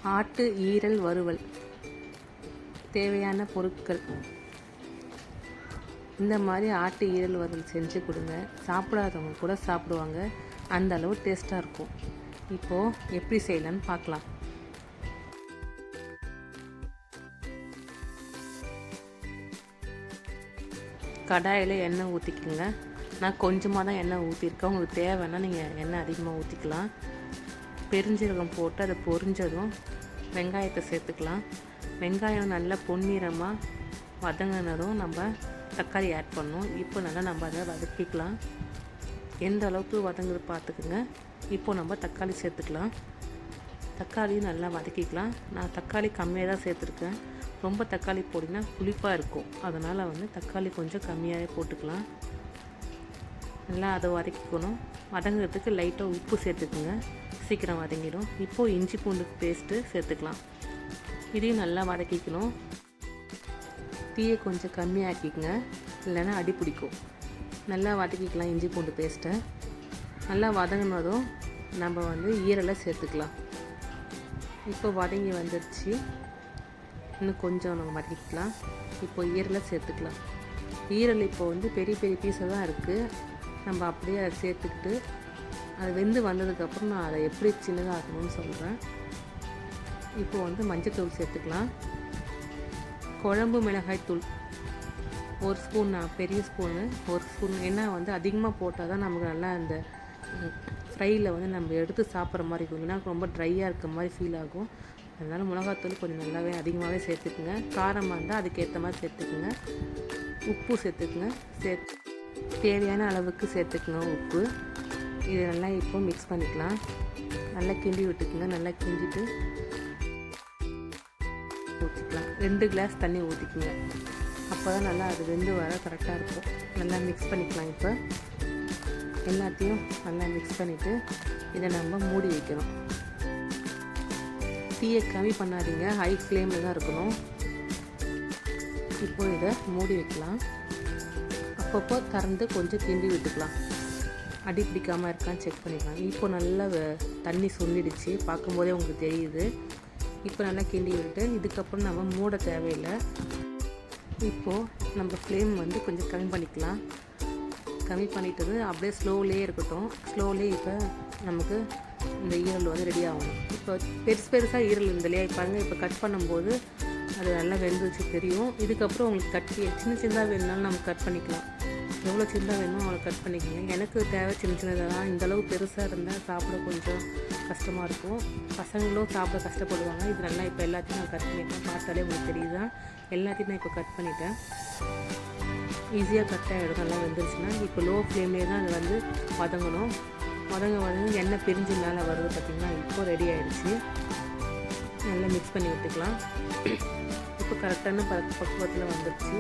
ஆட்டு ஈரல் வறுவல். தேவையான பொருட்கள். இந்த மாதிரி ஆட்டு ஈரல் வறுவல் செஞ்சு கொடுங்க. சாப்பிடாதவங்க கூட சாப்பிடுவாங்க. அந்த அளவு டேஸ்ட்டாக இருக்கும். இப்போது எப்படி செய்யலான்னு பார்க்கலாம். கடாயில் எண்ணெய் ஊற்றிக்குங்க. நான் கொஞ்சமாக தான் எண்ணெய் ஊற்றிருக்கேன். உங்களுக்கு தேவைன்னா நீங்கள் எண்ணெய் அதிகமாக ஊற்றிக்கலாம். பெருஞ்சீரகம் போட்டு அதை பொரிஞ்சதும் வெங்காயத்தை சேர்த்துக்கலாம். வெங்காயம் நல்லா பொன்னிறமாக வதங்கினதும் நம்ம தக்காளி ஆட் பண்ணணும். இப்போ நல்லா நம்ம அதை வதக்கிக்கலாம். எந்த அளவுக்கு வதங்குது பார்த்துக்குங்க. இப்போ நம்ம தக்காளி சேர்த்துக்கலாம். தக்காளியும் நல்லா வதக்கிக்கலாம். நான் தக்காளி கம்மியாக தான் சேர்த்துருக்கேன். ரொம்ப தக்காளி போட்டிங்கன்னா புளிப்பாக இருக்கும். அதனால் தக்காளி கொஞ்சம் கம்மியாகவே போட்டுக்கலாம். நல்லா அதை வதக்கிக்கணும். வதங்குறதுக்கு லைட்டாக உப்பு சேர்த்துக்குங்க. சீக்கிரம் வதங்கிடும். இப்போது இஞ்சி பூண்டு பேஸ்ட்டு சேர்த்துக்கலாம். இதையும் நல்லா வதக்கிக்கணும். தீயை கொஞ்சம் கம்மியாக்கிக்கங்க, இல்லைன்னா அடி பிடிக்கும். நல்லா வதக்கிக்கலாம் இஞ்சி பூண்டு பேஸ்ட்டை. நல்லா வதங்கினதும் நம்ம ஈரலை சேர்த்துக்கலாம். இப்போ வதங்கி வந்துடுச்சு. இன்னும் கொஞ்சம் நம்ம வதக்கிக்கலாம். இப்போ ஈரலை சேர்த்துக்கலாம். ஈரல் இப்போ பெரிய பெரிய பீஸாக தான் இருக்குது. நம்ம அப்படியே அதை சேர்த்துக்கிட்டு அது வெந்து வந்ததுக்கப்புறம் நான் அதை எப்படி சின்னதாகணும்னு சொல்கிறேன். இப்போது மஞ்சள்தூள் சேர்த்துக்கலாம். குழம்பு மிளகாய் தூள் 1 ஸ்பூன், பெரிய ஸ்பூனு 1 ஸ்பூன். ஏன்னா அதிகமாக போட்டால் தான் நமக்கு நல்லா அந்த ஃப்ரையில் நம்ம எடுத்து சாப்பிட்ற மாதிரி இருக்கும். ஏன்னா ரொம்ப ட்ரையாக இருக்க மாதிரி ஃபீல் ஆகும். அதனால் மிளகாத்தூள் கொஞ்சம் நல்லாவே அதிகமாகவே சேர்த்துக்குங்க. காரமாக இருந்தால் அதுக்கேற்ற மாதிரி சேர்த்துக்குங்க. உப்பு சேர்த்துக்குங்க. தேவையான அளவுக்கு சேர்த்துக்குங்க உப்பு. இது நல்லா இப்போ மிக்ஸ் பண்ணிக்கலாம். நல்லா கிண்டி விட்டுக்குங்க. நல்லா கிண்டிட்டு ஊற்றிக்கலாம். 2 கிளாஸ் தண்ணி ஊற்றிக்குங்க. அப்போ தான் நல்லா அது வெந்து வர கரெக்டாக இருக்கும். நல்லா மிக்ஸ் பண்ணிக்கலாம். இப்போ எல்லாத்தையும் நல்லா மிக்ஸ் பண்ணிவிட்டு இதை நம்ம மூடி வைக்கணும். தீயை கம்மி பண்ணாதீங்க, ஹை ஃப்ளேமில் தான் இருக்கணும். இப்போ இதை மூடி வைக்கலாம். அப்பப்போ திறந்து கொஞ்சம் கிண்டி விட்டுக்கலாம். அடி பிடிக்காமல் இருக்கான்னு செக் பண்ணிக்கலாம். இப்போ நல்லா தண்ணி சொல்லிடுச்சு. பார்க்கும்போதே உங்களுக்கு தெரியுது. இப்போ நல்லா கிண்டி விட்டு இதுக்கப்புறம் நம்ம மூட தேவையில்லை. இப்போது நம்ம ஃப்ளேம் கொஞ்சம் கம்மி பண்ணிக்கலாம். கம்மி பண்ணிட்டது அப்படியே ஸ்லோவிலே இருக்கட்டும். ஸ்லோவிலே இப்போ நமக்கு இந்த ஈரல் ரெடி ஆகணும். இப்போ பெருசாக ஈரல் இருந்தலையா பாருங்கள். இப்போ கட் பண்ணும்போது அது நல்லா வெந்துச்சு தெரியும். இதுக்கப்புறம் உங்களுக்கு சின்னதாக வேணுனாலும் நம்ம கட் பண்ணிக்கலாம். எவ்வளோ சின்னதாக வேணுமோ அவ்வளோ கட் பண்ணிக்கோங்க. எனக்கு தேவை சின்னதாக தான். இந்தளவு பெருசாக இருந்தால் சாப்பிட கொஞ்சம் கஷ்டமாக இருக்கும். பசங்களும் சாப்பிட கஷ்டப்படுவாங்க. இது நல்லா இப்போ எல்லாத்தையும் நான் கட் பண்ணிட்டேன். பார்த்தாலே உங்களுக்கு தெரியுதா? எல்லாத்தையும் நான் இப்போ கட் பண்ணிட்டேன். ஈஸியாக கட் ஆகிடும். நல்லா வெந்துருச்சுன்னா இப்போ லோ ஃப்ளேம்லேயே தான் அது வதங்கணும். வதங்க எண்ணெய் பிரிஞ்சு மேலே வருது பார்த்திங்கன்னா. இப்போ ரெடி ஆகிடுச்சு. நல்லா மிக்ஸ் பண்ணி விட்டுக்கலாம். இப்போ கரெக்டான பக்குவத்தில் வந்துடுச்சு.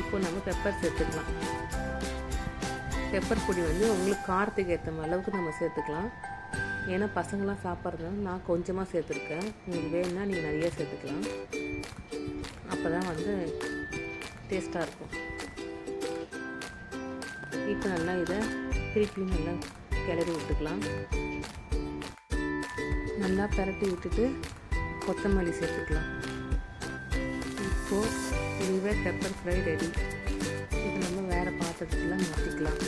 இப்போ நம்ம பெப்பர் சேர்த்துக்கலாம். பெப்பர் பொடி உங்களுக்கு காரத்துக்கு ஏற்ற அளவுக்கு நம்ம சேர்த்துக்கலாம். ஏன்னா பசங்களாம் சாப்பிட்றதுனால நான் கொஞ்சமாக சேர்த்துருக்கேன். உங்களுக்கு வேணும்னா நீங்கள் நிறைய சேர்த்துக்கலாம். அப்போ தான் டேஸ்ட்டாக இருக்கும். இப்போ நல்லா இதை திருப்பியும் நல்லா கிளறி விட்டுக்கலாம். நல்லா பரட்டி விட்டுட்டு கொத்தமல்லி சேர்த்துக்கலாம். இப்போது இதுவே பெப்பர் ஃப்ரை ரெடி. இது நம்ம வேறு பாத்திரத்தில் மாற்றிக்கலாம்.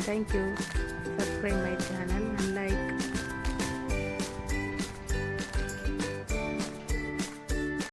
Thank you. Subscribe my channel and like.